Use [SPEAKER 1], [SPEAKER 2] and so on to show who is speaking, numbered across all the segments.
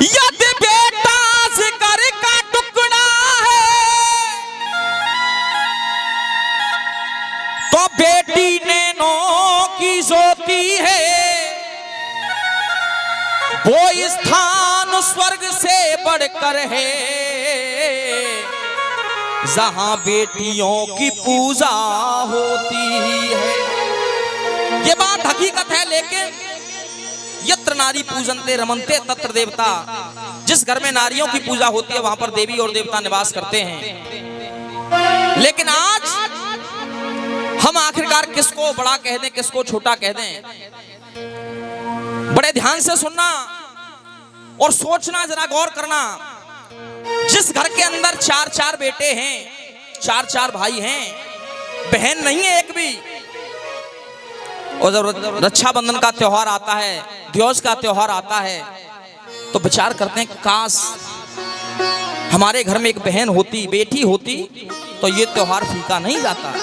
[SPEAKER 1] यदि बेटा जिगर का टुकड़ा है तो बेटी नैनों की ज्योति है। वो स्थान स्वर्ग से बढ़कर है जहां बेटियों की पूजा होती है। ये बात हकीकत है, लेकिन यत्र नारी पूजनते रमनते तत्र देवता, जिस घर में नारियों की पूजा होती है वहां पर देवी और देवता निवास करते हैं। लेकिन आज हम आखिरकार किसको बड़ा कह दें, किसको छोटा कह दें? बड़े ध्यान से सुनना और सोचना, जरा गौर करना। जिस घर के अंदर 4-4 बेटे हैं, 4-4 भाई हैं, बहन नहीं है एक भी, और जब रक्षाबंधन का त्योहार आता है, ध्वज का त्योहार आता है, तो विचार करते हैं काश हमारे घर में एक बहन होती, बेटी होती, तो ये त्योहार फीका नहीं जाता।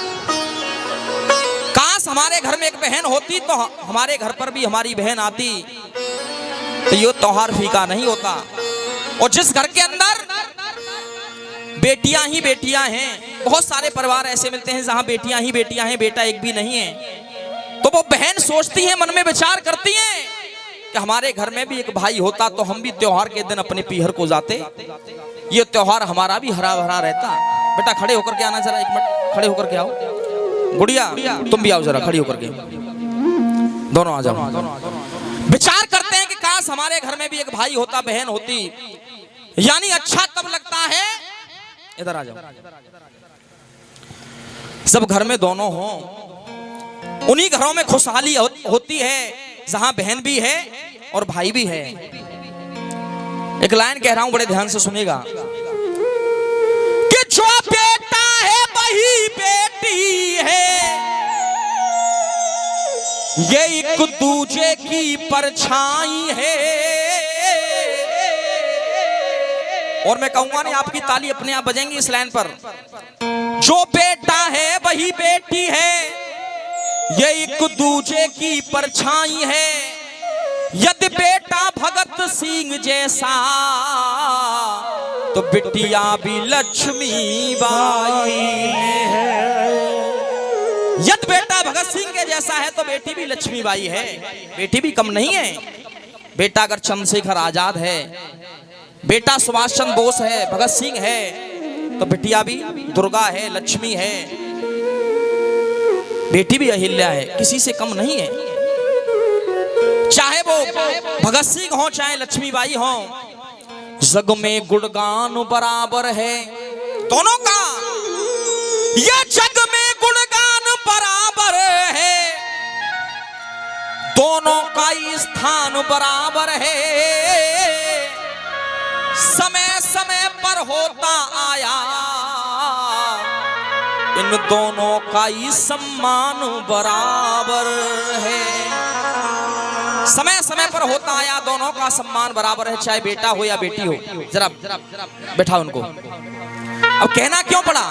[SPEAKER 1] काश हमारे घर में एक बहन होती तो हमारे घर पर भी हमारी बहन आती तो ये त्योहार फीका नहीं होता। और जिस घर के अंदर बेटियां ही बेटियां हैं, बहुत सारे परिवार ऐसे मिलते हैं जहां बेटियां ही बेटियां हैं, बेटा एक भी नहीं है, तो वो बहन सोचती है, मन में विचार करती है कि हमारे घर में भी एक भाई होता तो हम भी त्योहार के दिन अपने पीहर को जाते, ये त्योहार हमारा भी हरा भरा रहता। बेटा खड़े होकर के आना, जरा एक मिनट खड़े होकर के आओ। गुड़िया तुम भी आओ, जरा खड़ी होकर के, दोनों आ जाओ। विचार करते हैं कि काश हमारे घर में भी एक भाई होता, बहन होती, यानी अच्छा तब लगता है, इधर आ जाओ, जब घर में दोनों हो। उन्हीं घरों में खुशहाली होती है जहां बहन भी है और भाई भी है। एक लाइन कह रहा हूं, बड़े ध्यान से सुनेगा कि जो बेटा है वही बेटी है, ये एक दूजे की परछाई है। और मैं कहूंगा नहीं, आपकी ताली अपने आप बजेंगी इस लाइन पर। जो बेटा है वही बेटी है, ये एक दूजे की परछाई है। यदि बेटा भगत सिंह जैसा तो बिटिया भी लक्ष्मी बाई है। यदि बेटा भगत सिंह के जैसा है तो बेटी भी लक्ष्मी बाई है, बेटी भी कम नहीं है। बेटा अगर चंद्रशेखर आजाद है, बेटा सुभाष चंद्र बोस है, भगत सिंह है, तो बिटिया भी दुर्गा है, लक्ष्मी है, बेटी भी अहिल्या है, किसी से कम नहीं है। चाहे वो भगत सिंह हो चाहे लक्ष्मीबाई हो, जग में गुणगान बराबर है दोनों का। ये जग में गुणगान बराबर है, दोनों का स्थान बराबर है। समय समय पर होता आया इन दोनों का ही सम्मान बराबर है। समय समय पर होता आया, दोनों का सम्मान बराबर है, चाहे बेटा हो या बेटी हो। जरा बैठा उनको। अब कहना क्यों पड़ा?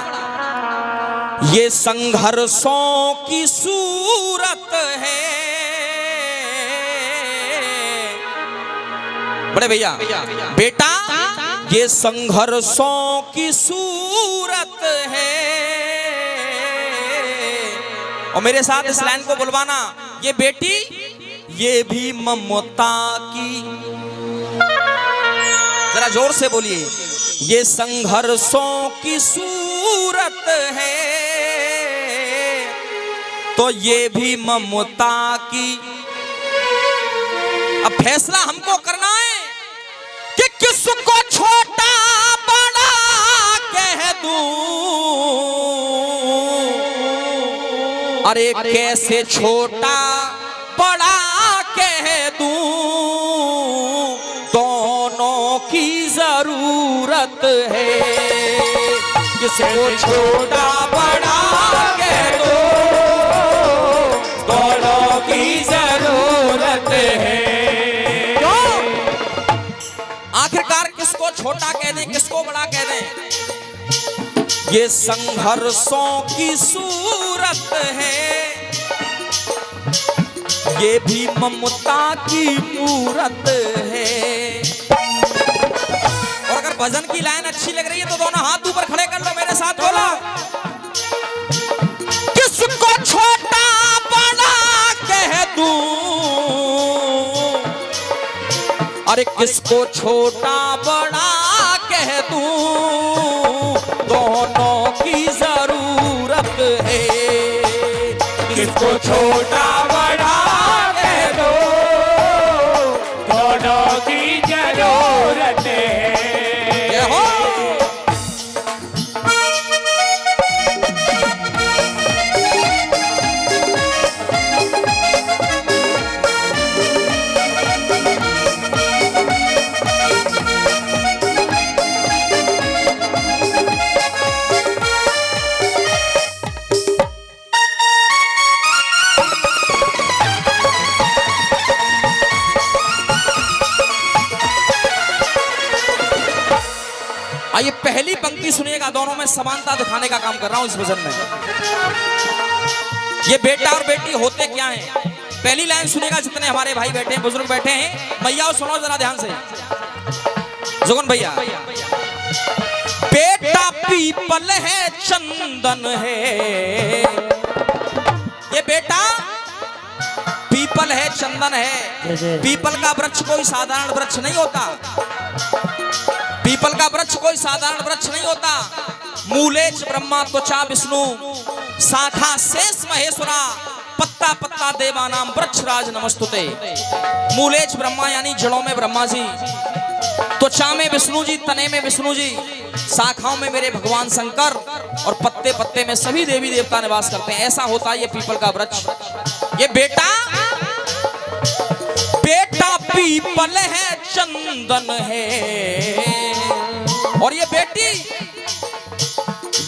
[SPEAKER 1] ये संघर्षों की सूरत है। बड़े भैया, बेटा ये संघर्षों की सूरत है। और मेरे साथ इस लाइन को बुलवाना, ये बेटी ये भी ममता की, जरा जोर से बोलिए, ये संघर्षों की सूरत है तो ये भी ममता की। अब फैसला हमको करना है कि किसको छोटा बड़ा कह दूं। अरे कैसे छोटा बड़ा कह दूं, दोनों की जरूरत है। किसको छोटा बड़ा कह दो, दोनों की जरूरत है। आखिरकार किसको छोटा कह दें, किसको बड़ा कह दें? ये संघर्षों की सूरत है, ये भी ममता की मूरत है। भजन की लाइन अच्छी लग रही है तो दोनों हाथ ऊपर खड़े कर लो, मेरे साथ बोलो। किसको छोटा बड़ा कह दूं, अरे किसको छोटा बड़ा कह दूं, दोनों की जरूरत है। किसको छोटा बड़ा कह दो,
[SPEAKER 2] दोनों की जरूरत है।
[SPEAKER 1] ये हो। आइए पहली पंक्ति सुनिएगा, दोनों में समानता दिखाने का काम कर रहा हूं इस भजन में। ये बेटा और बेटी होते क्या हैं? पहली लाइन सुनिएगा, जितने हमारे भाई बैठे हैं, बुजुर्ग बैठे हैं, मैया सुनो जरा ध्यान से, जुगन भैया। बेटा पीपल है चंदन है, ये बेटा पीपल है चंदन है। पीपल का वृक्ष कोई साधारण वृक्ष नहीं होता, पीपल का वृक्ष कोई साधारण वृक्ष नहीं होता। मूलेच ब्रह्मा त्वचा विष्णु, शाखा शेष महेश्वरा, पत्ता पत्ता देवानाम वृक्षराज नमस्तुते। मूलेच ब्रह्मा यानी जड़ों में ब्रह्मा जी, त्वचा में विष्णु जी, तने में विष्णु जी, शाखाओं में मेरे भगवान शंकर, और पत्ते पत्ते में सभी देवी देवता निवास करते हैं। ऐसा होता है ये पीपल का वृक्ष। ये बेटा बेटा पीपल है चंदन है, और ये बेटी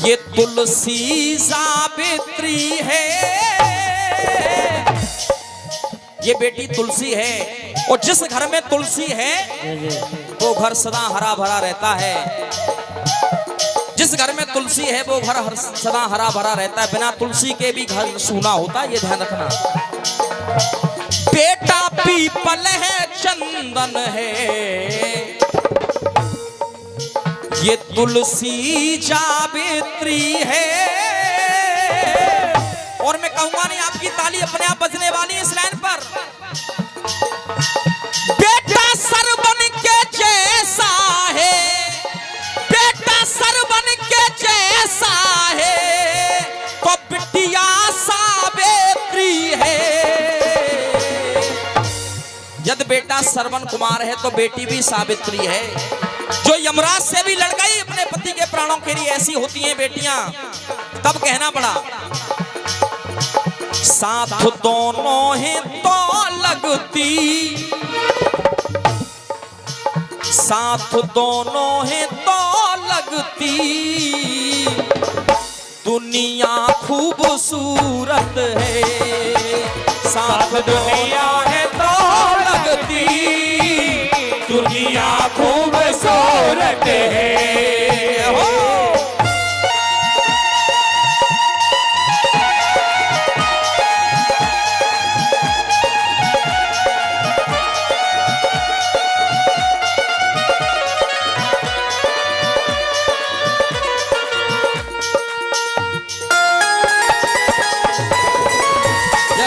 [SPEAKER 1] ये तुलसी सावित्री है। ये बेटी तुलसी है, और जिस घर में तुलसी है वो घर सदा हरा भरा रहता है। जिस घर में तुलसी है वो घर सदा हरा भरा रहता है। बिना तुलसी के भी घर सूना होता है, ये ध्यान रखना। बेटा पीपल है चंदन है, ये तुलसी जावित्री है। और मैं कहूंगा नहीं, आपकी ताली अपने आप बजने वाली है इस लाइन पर। बेटा सरवन के जैसा है, बेटा सरवन के जैसा है, तो बिटिया सावित्री है। यदि बेटा सरवन कुमार है तो बेटी भी सावित्री है, जो यमराज से भी लड़ गई अपने पति के प्राणों के लिए। ऐसी होती हैं बेटियां। तब कहना पड़ा, साथ दोनों ही तो लगती, साथ दोनों ही तो लगती, दुनिया खूबसूरत है। साथ दुनिया है तो लगती,
[SPEAKER 2] दुनिया खूबसूरत है।
[SPEAKER 1] हो।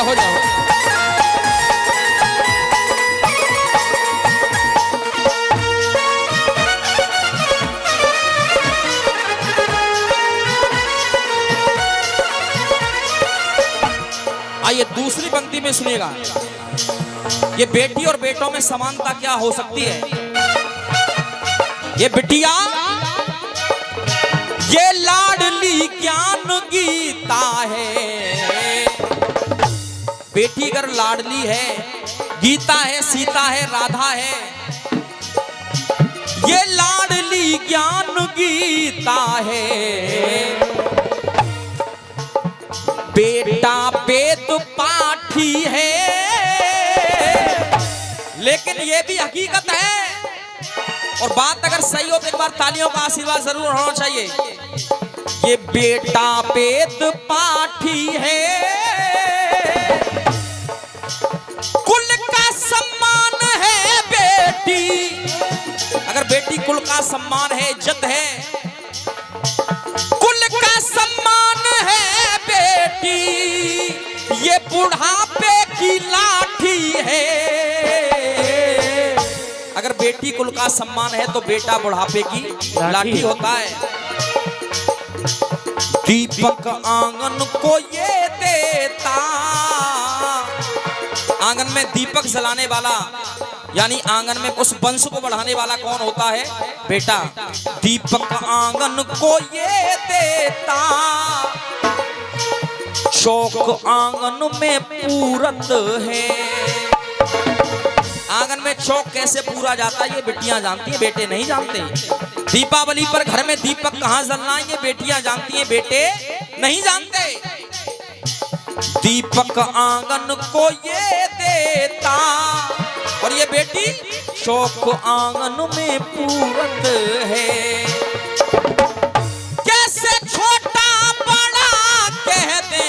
[SPEAKER 1] हो जाओ। आइए दूसरी पंक्ति में सुनिएगा, ये बेटी और बेटों में समानता क्या हो सकती है। ये बिटिया ये लाडली ज्ञान गीता है। बेटी अगर लाडली है, गीता है, सीता है, राधा है, ये लाडली ज्ञान गीता है। बेटा वेद पाठी है, लेकिन ये भी हकीकत है। और बात अगर सही हो तो एक बार तालियों का आशीर्वाद जरूर होना चाहिए। ये बेटा वेद पाठी है, कुल का सम्मान है बेटी। अगर बेटी कुल का सम्मान है, इज्जत है, कुल का सम्मान है बेटी, ये बुढ़ापे की लाठी है। अगर बेटी कुल का सम्मान है तो बेटा बुढ़ापे की लाठी होता है। दीपक आंगन को ये देता, आंगन में दीपक जलाने वाला यानी आंगन में उस वंश को बढ़ाने वाला कौन होता है? बेटा। दीपक आंगन को ये देता, शौक आंगन में पूरत है। आंगन में चौक कैसे पूरा जाता है ये बेटियां जानती हैं, बेटे नहीं जानते। दीपावली पर घर में दीपक कहां जलना है ये बेटियां जानती हैं, बेटे नहीं जानते। दीपक आंगन को ये देता और ये बेटी शौक आंगन में पूरत है। कैसे छोटा बड़ा कह दे,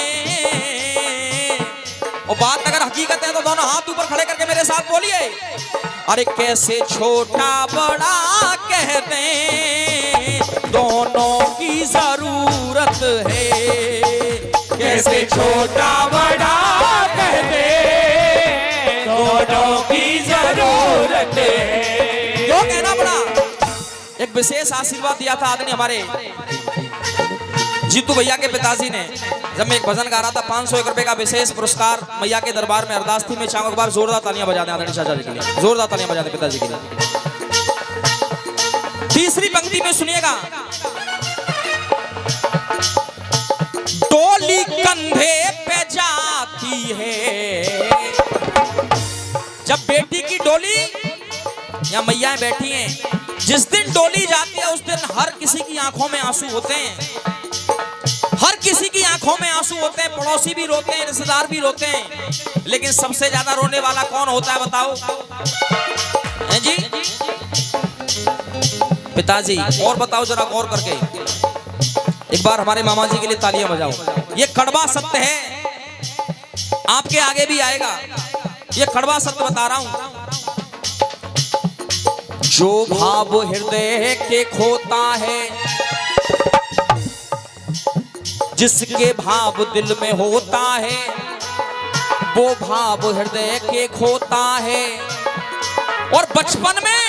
[SPEAKER 1] और बात अगर हकीकत है तो दोनों हाथ ऊपर खड़े करके मेरे साथ बोलिए। अरे कैसे छोटा बड़ा कह दे, दोनों की जरूरत है।
[SPEAKER 2] कैसे छोटा बड़ा कह दे, दोनों की जरूरत है।
[SPEAKER 1] क्यों कहना पड़ा? एक विशेष आशीर्वाद दिया था आदरणीय हमारे जीतू भैया के पिताजी ने। जब मैं एक भजन गा रहा था, 501 रुपए का विशेष पुरस्कार मैया के दरबार में अरदास थी। मैं चाहूंगा एक बार जोरदार तालियां बजा दें आदरणीय चाचा जी के लिए, जोरदार तालियां बजा दें पिताजी के लिए। तीसरी पंक्ति में सुनिएगा। डोली कंधे पे जाती है, जब बेटी की डोली या मैया बैठी हैं, जिस दिन डोली जाती है उस दिन हर किसी की आंखों में आंसू होते हैं, हर किसी की आंखों में आंसू होते हैं। पड़ोसी भी रोते हैं, रिश्तेदार भी रोते हैं, लेकिन सबसे ज्यादा रोने वाला कौन होता है बताओ? हैं जी पिताजी, और बताओ जरा गौर करके। एक बार हमारे मामा जी के लिए तालियां बजाओ। ये कड़वा सत्य है, आपके आगे भी आएगा। ये कड़वा सत्य बता रहा हूं। जो भाव हृदय के खोता है, जिसके भाव दिल में होता है, वो भाव हृदय के खोता है। और बचपन में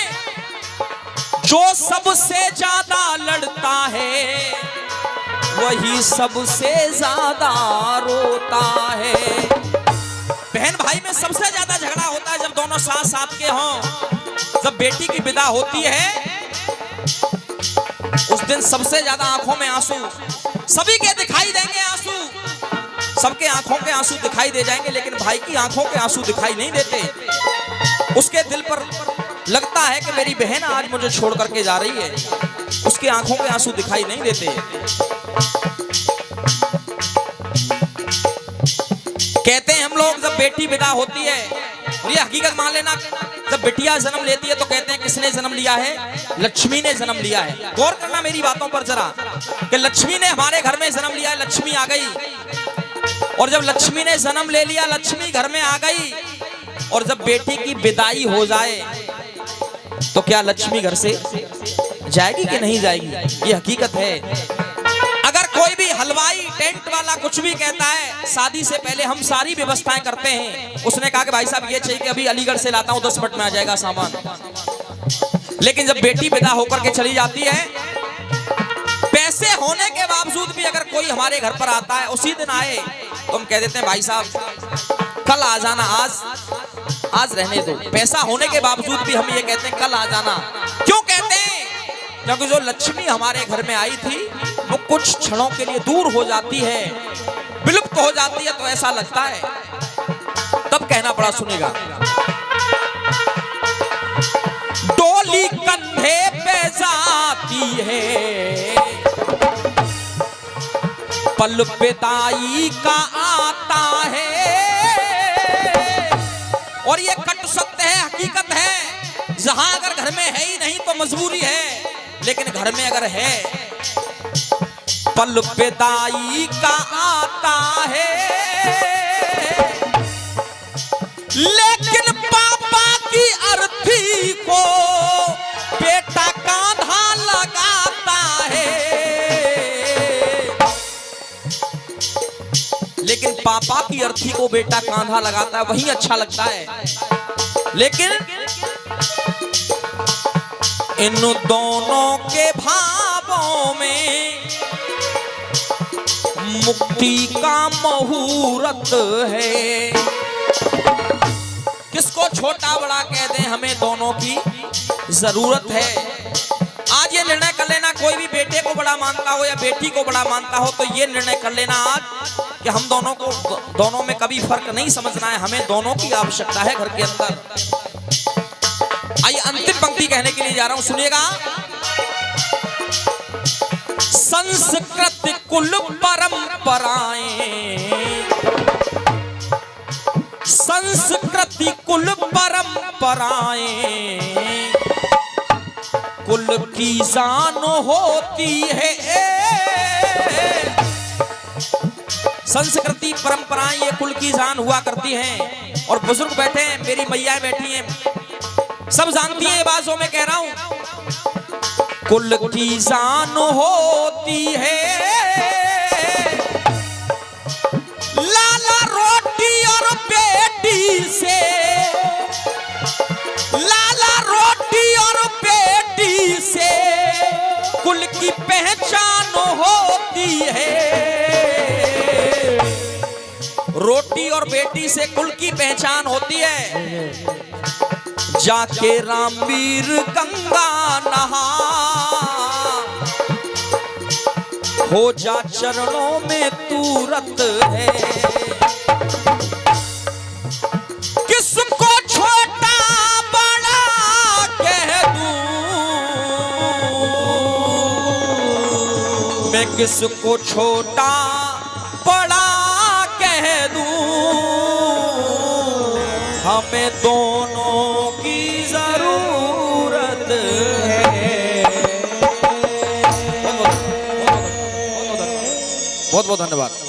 [SPEAKER 1] जो सबसे ज्यादा लड़ता है, वही सबसे ज्यादा रोता है। बहन भाई में सबसे ज्यादा झगड़ा होता है जब दोनों साथ साथ के हों। जब बेटी की विदा होती है उस दिन सबसे ज्यादा आंखों में आंसू, सभी के दिखाई देंगे आंसू, सबके आंखों के आंसू दिखाई दे जाएंगे, लेकिन भाई की आंखों के आंसू दिखाई नहीं देते। उसके दिल पर लगता है कि मेरी बहन आज मुझे छोड़ करके जा रही है, उसकी आंखों के आंसू दिखाई नहीं देते। कहते हैं हम लोग जब बेटी विदा होती है, और ये हकीकत मान लेना, जब बिटिया जन्म लेती है तो कहते हैं किसने जन्म लिया है? लक्ष्मी ने जन्म लिया है। गौर करना मेरी बातों पर जरा, कि लक्ष्मी ने हमारे घर में जन्म लिया है, लक्ष्मी आ गई। और जब लक्ष्मी ने जन्म ले लिया, लक्ष्मी घर में आ गई, और जब बेटी की विदाई हो जाए तो क्या लक्ष्मी घर से जाएगी कि नहीं जाएगी? ये हकीकत है। अगर कोई भी हलवाई, टेंट वाला कुछ भी कहता है, शादी से पहले हम सारी व्यवस्थाएं करते हैं। उसने कहा कि भाई साहब ये चाहिए कि अभी अलीगढ़ से लाता हूं, 10 मिनट में आ जाएगा सामान। लेकिन जब बेटी विदा होकर के चली जाती है, पैसे होने के बावजूद भी अगर कोई हमारे घर पर आता है, उसी दिन आए तो हम कह देते हैं भाई साहब कल आ जाना, आज रहने दो। पैसा होने के बावजूद भी हम ये कहते हैं कल आ जाना। क्यों कहते हैं? क्योंकि जो लक्ष्मी हमारे घर में आई थी वो कुछ क्षणों के लिए दूर हो जाती है, विलुप्त हो जाती है, तो ऐसा लगता है। तब कहना पड़ा, सुनेगा। डोली कंधे पे जाती है, पल विदाई का आता है। और ये कट सत्य है, हकीकत है। जहां अगर घर में है ही नहीं तो मजबूरी है, लेकिन घर में अगर है, पल विदाई का आता है। लेकिन पापा की अर्थी को बेटा कांधा की अर्थी को बेटा कांधा लगाता है वही अच्छा लगता है, लेकिन इन दोनों के भावों में मुक्ति का मुहूर्त है। किसको छोटा बड़ा कह दें, हमें दोनों की जरूरत है। आज ये निर्णय कर लेना, कोई भी बेटे को बड़ा मानता हो या बेटी को बड़ा मानता हो, तो ये निर्णय कर लेना आज कि हम दोनों में कभी फर्क नहीं समझना है, हमें दोनों की आवश्यकता है घर के अंदर। आइए अंतिम पंक्ति कहने के लिए जा रहा हूं, सुनिएगा। संस्कृत कुल परंपराएं, संस्कृति कुल परंपराएं कुल की जान होती है। संस्कृति परंपराएं ये कुल की जान हुआ करती हैं। और बुजुर्ग बैठे हैं, मेरी मैया बैठी हैं, सब जानती हैं ये बात जो मैं कह रहा हूं। कुल की जान होती है, लाला रोटी और बेटी से, लाला रोटी और बेटी से कुल की पहचान होती है। रोटी और बेटी से कुल की पहचान होती है। जाके रामवीर गंगा नहा, हो जा चरणों में तूरत है। किसको छोटा बड़ा कह दूं, मैं किसको छोटा बड़ा कह दूं, हमें दोनों की जरूरत है। बहुत बहुत धन्यवाद।